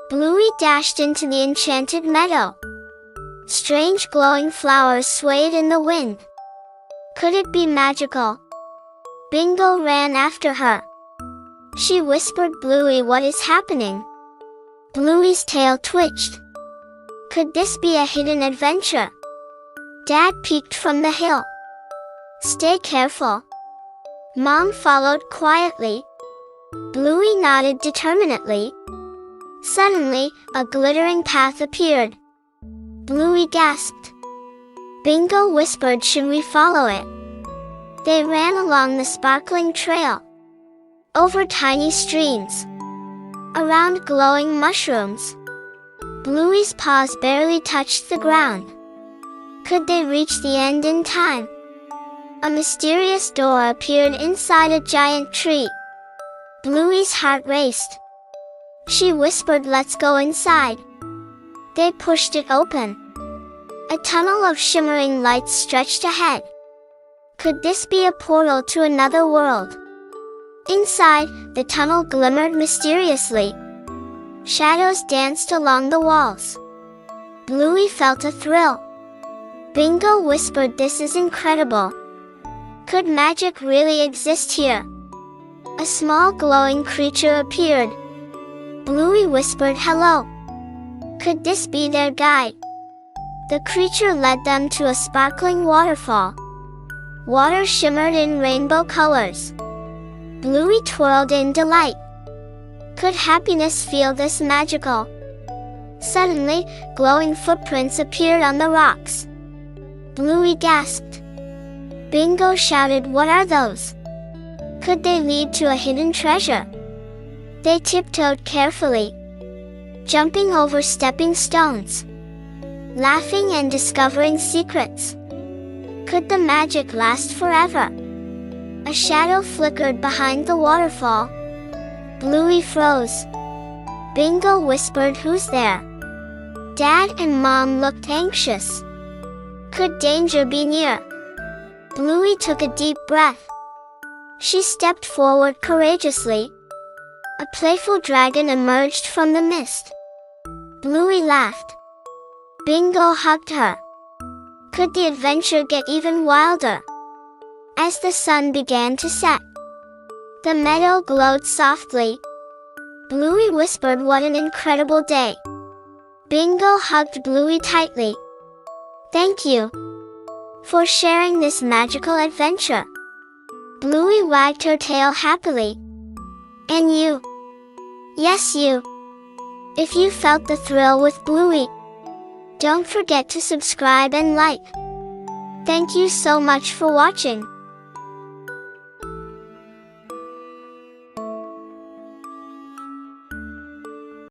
Bluey dashed into the enchanted meadow. Strange glowing flowers swayed in the wind. Could it be magical? Bingo ran after her. She whispered, "Bluey, what is happening?" Bluey's tail twitched. Could this be a hidden adventure? Dad peeked from the hill. "Stay careful." Mom followed quietly. Bluey nodded determinedly. Suddenly, a glittering path appeared. Bluey gasped. Bingo whispered, "Should we follow it?" They ran along the sparkling trail. Over tiny streams. Around glowing mushrooms. Bluey's paws barely touched the ground. Could they reach the end in time? A mysterious door appeared inside a giant tree. Bluey's heart raced. She whispered, "Let's go inside." They pushed it open. A tunnel of shimmering lights stretched ahead. Could this be a portal to another world? Inside, the tunnel glimmered mysteriously. Shadows danced along the walls. Bluey felt a thrill. Bingo whispered, "This is incredible. Could magic really exist here?" A small glowing creature appeared. Bluey whispered, "Hello." Could this be their guide? The creature led them to a sparkling waterfall. Water shimmered in rainbow colors. Bluey twirled in delight. Could happiness feel this magical? Suddenly, glowing footprints appeared on the rocks. Bluey gasped. Bingo shouted, "What are those?" Could they lead to a hidden treasure? They tiptoed carefully, jumping over stepping stones, laughing and discovering secrets. Could the magic last forever? A shadow flickered behind the waterfall. Bluey froze. Bingo whispered, "Who's there?" Dad and Mom looked anxious. Could danger be near? Bluey took a deep breath. She stepped forward courageously. A playful dragon emerged from the mist. Bluey laughed. Bingo hugged her. Could the adventure get even wilder? As the sun began to set, the meadow glowed softly. Bluey whispered, "What an incredible day." Bingo hugged Bluey tightly. "Thank you for sharing this magical adventure." Bluey wagged her tail happily. "And you?" "Yes, you." If you felt the thrill with Bluey, don't forget to subscribe and like. Thank you so much for watching.